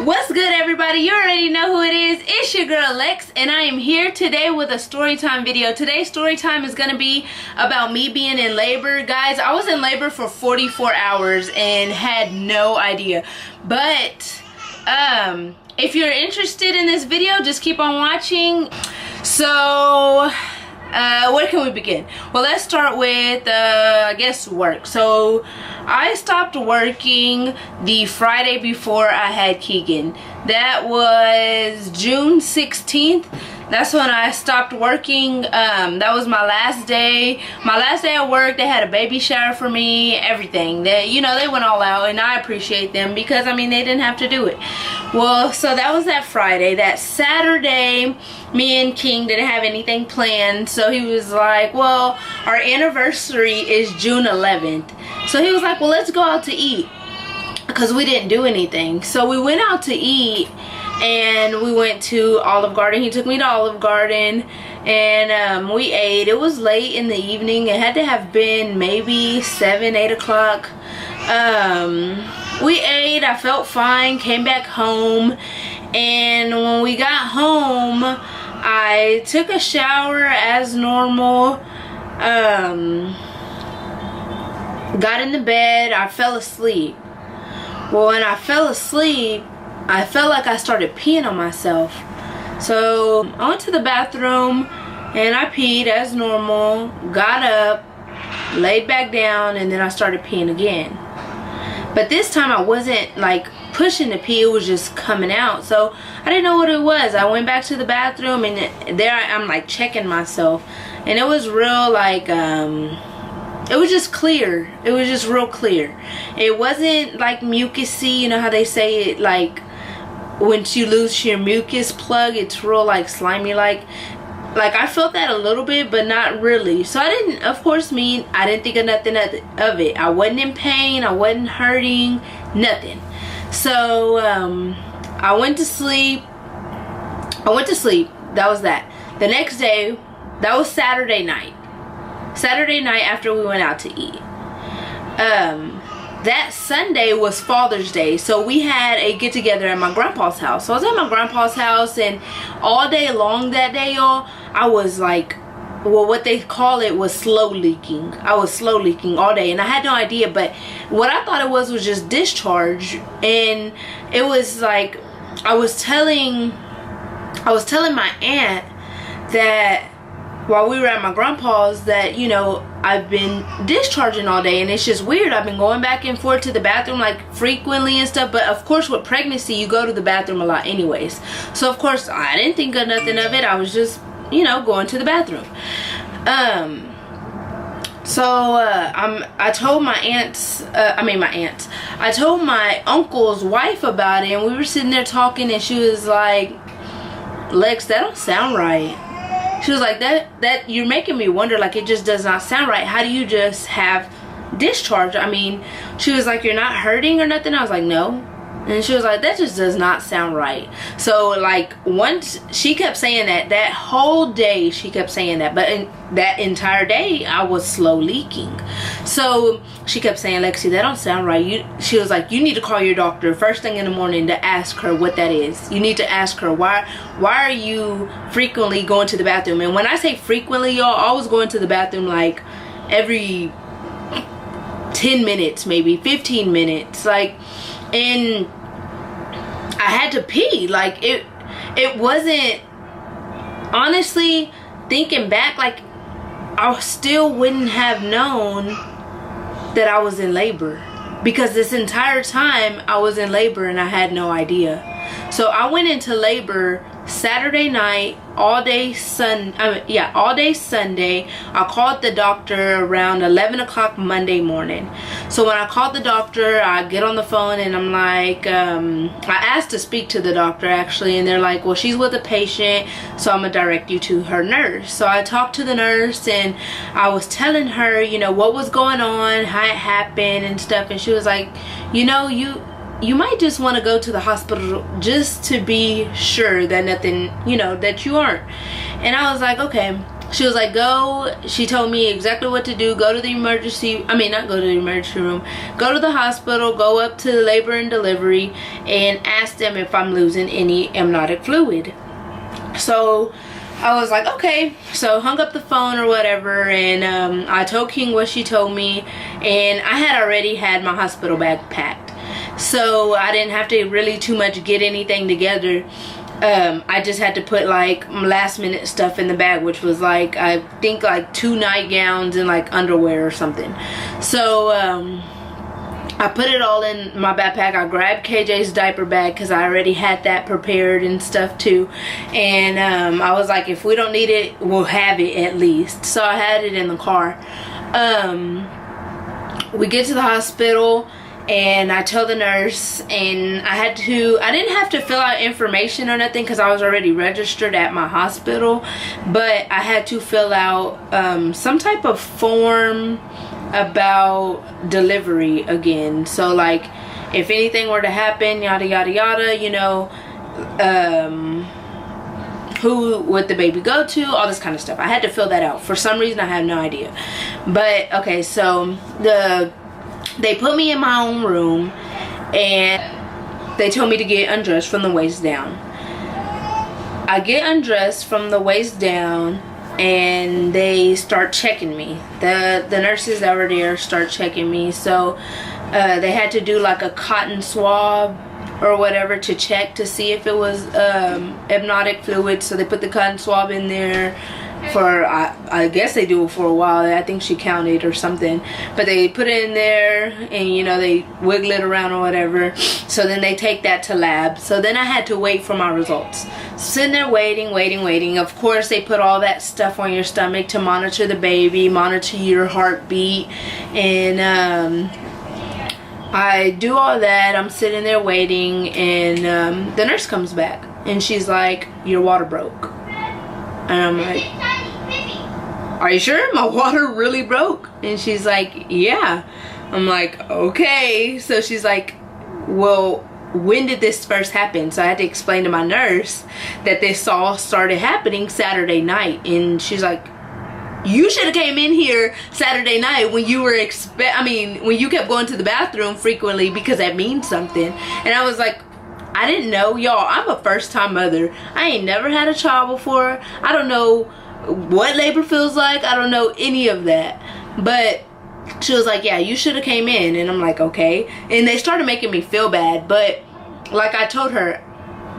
What's good, everybody? You already know who it is. It's your girl Lex, and I am here today with a story time video. Today's story time is going to be about me being in labor. Guys, I was in labor for 44 hours and had no idea. But if you're interested in this video, just keep on watching. So where can we begin? Well, let's start with I guess work. So I stopped working the Friday before I had Keegan. That was June 16th. That's when I stopped working. That was my last day. My last day at work. They had a baby shower for me, everything. They went all out, and I appreciate them because, I mean, they didn't have to do it. Well, so that was that Friday. That Saturday, me and King didn't have anything planned, so he was like, well, our anniversary is June 11th. So he was like, well, let's go out to eat, because we didn't do anything. So we went out to eat, and we went to Olive Garden. He took me to Olive Garden, and we ate. It was late in the evening. It had to have been maybe 7, 8 o'clock. We ate. I felt fine. Came back home, and when we got home, I took a shower as normal. Got in the bed. I fell asleep. Well, when I fell asleep, I felt like I started peeing on myself. So I went to the bathroom and I peed as normal, got up, laid back down, and then I started peeing again. But this time I wasn't like pushing to pee, it was just coming out. So I didn't know what it was. I went back to the bathroom, and there I'm like checking myself, and it was real like it was just clear. It was just real clear. It wasn't like mucusy, you know how they say it, like when you lose your mucus plug, it's real like slimy, like I felt that a little bit, but not really. So I didn't, of course, I didn't think of nothing of it. I wasn't in pain, I wasn't hurting, nothing. So I went to sleep. That was that. The next day, that was Saturday night after we went out to eat. That Sunday was Father's Day, so we had a get together at my grandpa's house. So I was at my grandpa's house, and all day long that day, y'all, I was like, well, what they call it was slow leaking. I was slow leaking all day, and I had no idea, but what I thought it was just discharge. And it was like, I was telling my aunt that while we were at my grandpa's that, you know, I've been discharging all day, and it's just weird. I've been going back and forth to the bathroom like frequently and stuff, but of course with pregnancy you go to the bathroom a lot anyways. So of course I didn't think of nothing of it. I was just, you know, going to the bathroom. I told I told my uncle's wife about it, and we were sitting there talking, and she was like, Lex, that don't sound right. She was like, that you're making me wonder, like it just does not sound right. How do you just have discharge? I mean, she was like, you're not hurting or nothing? I was like, no. And she was like, that just does not sound right. So like once she kept saying that whole day she kept saying that, but in that entire day I was slow leaking. So she kept saying, Lexi, that don't sound right. She was like, you need to call your doctor first thing in the morning to ask her what that is. You need to ask her why are you frequently going to the bathroom? And when I say frequently, y'all, I was going to the bathroom like every 10 minutes, maybe 15 minutes, like, and I had to pee. Like it wasn't, honestly, thinking back, like I still wouldn't have known that I was in labor, because this entire time I was in labor and I had no idea. So I went into labor Saturday night, all day Sunday. I called the doctor around 11 o'clock Monday morning. So when I called the doctor, I get on the phone and I'm like, I asked to speak to the doctor actually, and they're like, well, she's with a patient, so I'm gonna direct you to her nurse. So I talked to the nurse, and I was telling her, you know, what was going on, how it happened and stuff, and she was like, you know, you might just want to go to the hospital just to be sure that nothing, you know, that you aren't. And I was like, okay. She was like, go, she told me exactly what to do. Go to the emergency, I mean, not go to the emergency room. Go to the hospital, go up to labor and delivery, and ask them if I'm losing any amniotic fluid. So I was like, okay. So hung up the phone or whatever, and I told King what she told me, and I had already had my hospital bag packed. So I didn't have to really too much get anything together. I just had to put like last minute stuff in the bag, which was like, I think like 2 nightgowns and like underwear or something. So I put it all in my backpack. I grabbed KJ's diaper bag because I already had that prepared and stuff too. And I was like, if we don't need it, we'll have it at least. So I had it in the car. We get to the hospital, and I tell the nurse, and I didn't have to fill out information or nothing because I was already registered at my hospital, but I had to fill out some type of form about delivery again. So like, if anything were to happen, yada yada yada, you know, who would the baby go to, all this kind of stuff. I had to fill that out. For some reason, I have no idea. But okay, so they put me in my own room, and they told me to get undressed from the waist down. I get undressed from the waist down, and they start checking me. The nurses that were there start checking me. So they had to do like a cotton swab or whatever to check to see if it was amniotic fluid. So they put the cotton swab in there for, I guess they do it for a while. I think she counted or something, but they put it in there, and you know, they wiggle it around or whatever. So then they take that to lab. So then I had to wait for my results. Sitting there waiting. Of course, they put all that stuff on your stomach to monitor the baby, monitor your heartbeat, and I do all that. I'm sitting there waiting, and the nurse comes back, and she's like, your water broke. And I'm like, are you sure my water really broke? And she's like, yeah. I'm like, okay. So she's like, well, when did this first happen? So I had to explain to my nurse that this all started happening Saturday night. And she's like, you should have came in here Saturday night when you were when you kept going to the bathroom frequently, because that means something. And I was like, I didn't know. Y'all, I'm a first time mother. I ain't never had a child before. I don't know what labor feels like. I don't know any of that. But she was like, yeah, you should have came in. And I'm like, okay. And they started making me feel bad, but like I told her,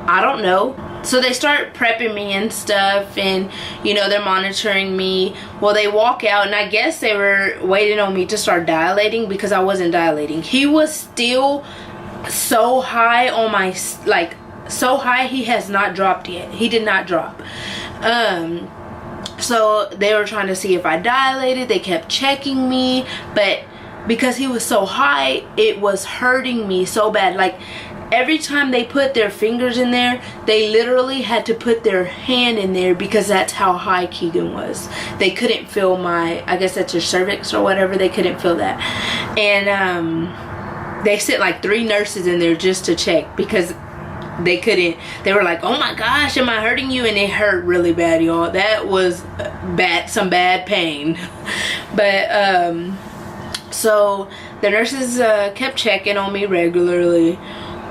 I don't know. So they start prepping me and stuff, and you know, they're monitoring me. Well, they walk out, and I guess they were waiting on me to start dilating, because I wasn't dilating. He was still so high on my, like, so high, he has not dropped yet. He did not drop. So they were trying to see if I dilated. They kept checking me, but because he was so high, it was hurting me so bad. Like, every time they put their fingers in there, they literally had to put their hand in there, because that's how high Keegan was. They couldn't feel my, I guess that's your cervix or whatever, they couldn't feel that. And they sent like 3 nurses in there just to check, because they couldn't. They were like, oh my gosh, am I hurting you? And it hurt really bad, y'all. That was bad, some bad pain. But so the nurses kept checking on me regularly.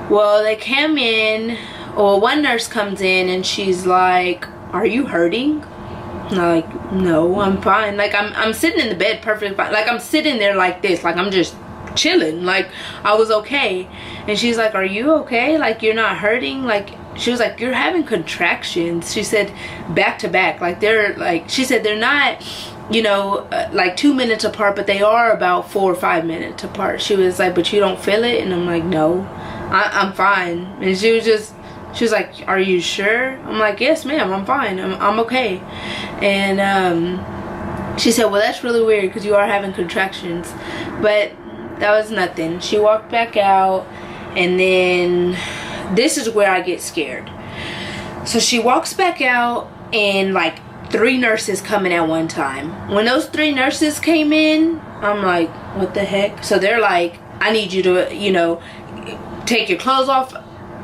Well, they came in, or one nurse comes in, and she's like, are you hurting? And I'm like, no, I'm fine. Like, I'm sitting in the bed perfectly fine. Like, I'm sitting there like this, like I'm just chilling, like I was okay. And she's like, are you okay? Like, you're not hurting? Like, she was like, you're having contractions. She said, back to back. Like, they're like, she said they're not, you know, like 2 minutes apart, but they are about 4 or 5 minutes apart. She was like, but you don't feel it? And I'm like, no, I'm fine. And she was like, are you sure? I'm like, yes ma'am, I'm fine, I'm okay. And she said, well, that's really weird, because you are having contractions. But that was nothing. She walked back out, and then this is where I get scared. So she walks back out, and like 3 nurses coming at one time. When those 3 nurses came in, I'm like, what the heck? So they're like, I need you to, you know, take your clothes off.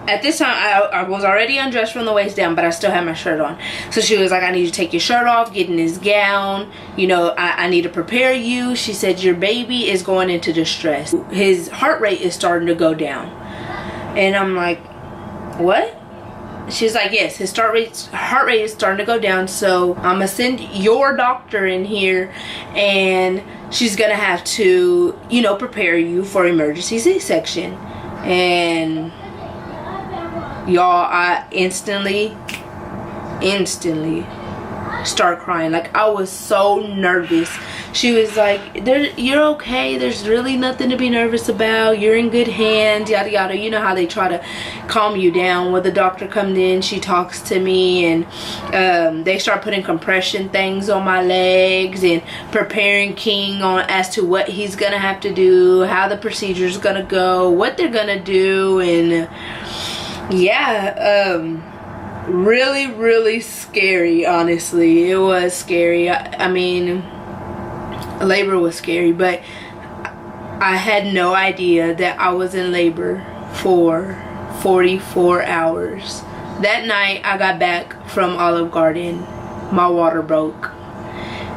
at this time, I was already undressed from the waist down, but I still had my shirt on. So she was like, I need you to take your shirt off, get in this gown. You know, I need to prepare you. She said, your baby is going into distress. His heart rate is starting to go down. And I'm like, what? She's like, yes, his heart rate is starting to go down. So I'm going to send your doctor in here, and she's going to have to, you know, prepare you for emergency C-section. And y'all, I instantly start crying. Like, I was so nervous. She was like, you're okay, there's really nothing to be nervous about, you're in good hands, yada yada. You know how they try to calm you down. When the doctor comes in, she talks to me, and they start putting compression things on my legs and preparing King on as to what he's gonna have to do, how the procedure's gonna go, what they're gonna do. And yeah, really scary. Honestly, it was scary. I mean, labor was scary, but I had no idea that I was in labor for 44 hours. That night I got back from Olive Garden, my water broke.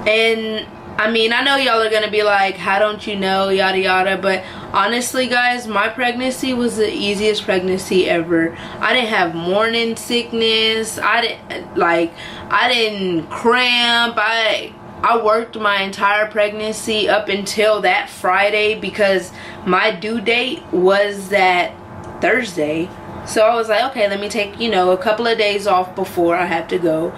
And I mean, I know y'all are gonna be like, how don't you know, yada yada, but honestly guys, my pregnancy was the easiest pregnancy ever. I didn't have morning sickness, I didn't cramp. I worked my entire pregnancy up until that Friday, because my due date was that Thursday. So I was like, okay, let me take, you know, a couple of days off before I have to go,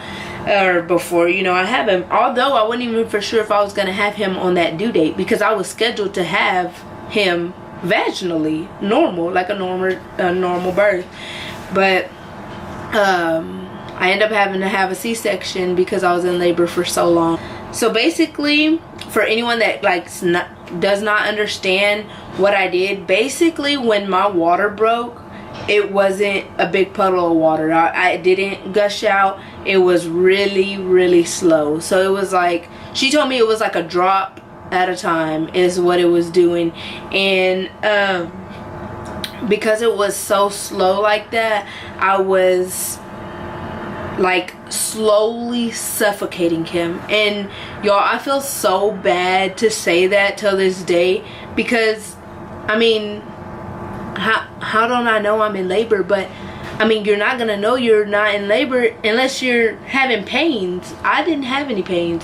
or before, you know, I have him. Although I wasn't even for sure if I was going to have him on that due date, because I was scheduled to have him vaginally, normal, like a normal birth. But I ended up having to have a C-section because I was in labor for so long. So basically, for anyone that does not understand what I did, basically when my water broke, it wasn't a big puddle of water. I didn't gush out. It was really slow. So it was like, she told me it was like a drop at a time is what it was doing. And because it was so slow like that, I was like slowly suffocating him. And y'all, I feel so bad to say that till this day, because I mean, how don't I know I'm in labor? But I mean, you're not gonna know you're not in labor unless you're having pains. I didn't have any pains.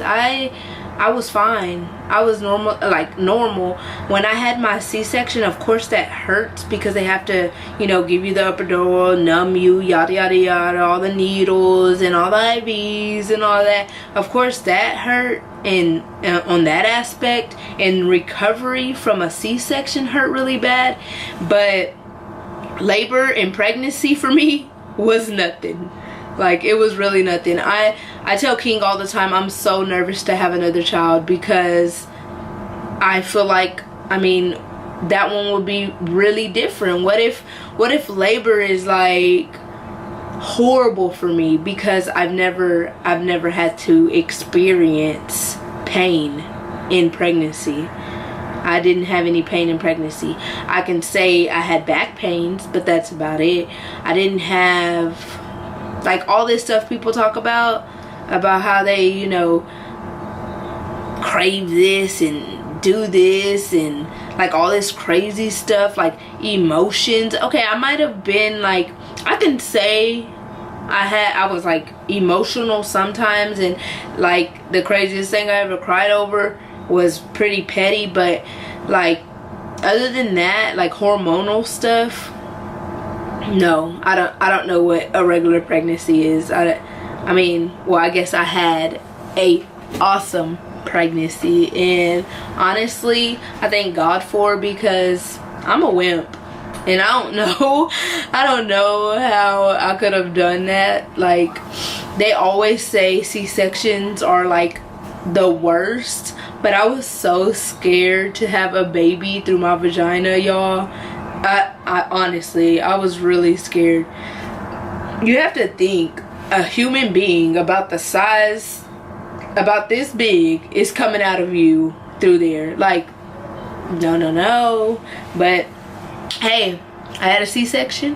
I was fine. I was normal, like normal. When I had my C-section, of course that hurts, because they have to, you know, give you the epidural, numb you, yada yada yada, all the needles and all the IVs and all that. Of course that hurt, and on that aspect, and recovery from a C-section hurt really bad. But labor and pregnancy for me was nothing. Like, it was really nothing. I tell King all the time, I'm so nervous to have another child, because I feel like, I mean, that one would be really different. What if labor is like horrible for me, because I've never had to experience pain in pregnancy. I didn't have any pain in pregnancy. I can say I had back pains, but that's about it. I didn't have like all this stuff people talk about how they, you know, crave this and do this and like all this crazy stuff, like emotions. Okay, I might have been like, I can say I was like emotional sometimes, and like the craziest thing I ever cried over was pretty petty, but like other than that, like hormonal stuff, no, I don't know what a regular pregnancy is. I mean, well, I guess I had a awesome pregnancy, and honestly I thank God for it, because I'm a wimp, and I don't know how I could have done that. Like, they always say C-sections are like the worst, but I was so scared to have a baby through my vagina, y'all. I honestly, I was really scared. You have to think, a human being about the size, about this big, is coming out of you through there. Like, no. But hey, I had a C-section.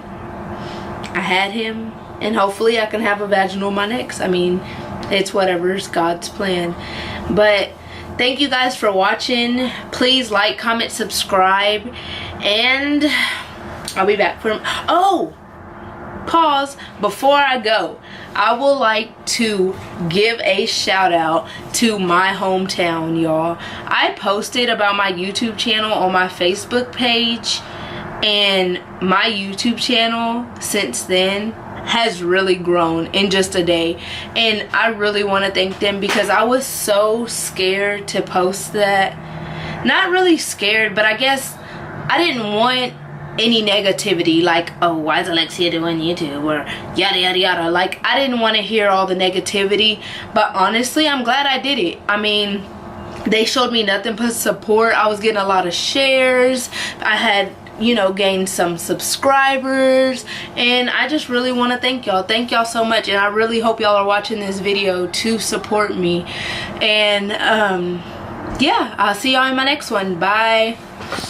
I had him, and hopefully I can have a vaginal on my next. I mean, it's whatever's God's plan. But thank you guys for watching. Please like, comment, subscribe, and I'll be back for... Oh! Pause. Before I go, I would like to give a shout out to my hometown, y'all. I posted about my YouTube channel on my Facebook page, and my YouTube channel since then has really grown in just a day, and I really want to thank them because I was so scared to post that. Not really scared, but I guess I didn't want any negativity, like, oh, why is Alexia doing YouTube, or yada yada yada. Like, I didn't want to hear all the negativity, but honestly, I'm glad I did it. I mean, they showed me nothing but support. I was getting a lot of shares. I had, you know, gained some subscribers, and I just really want to thank y'all. Thank y'all so much, and I really hope y'all are watching this video to support me. And yeah, I'll see y'all in my next one. Bye.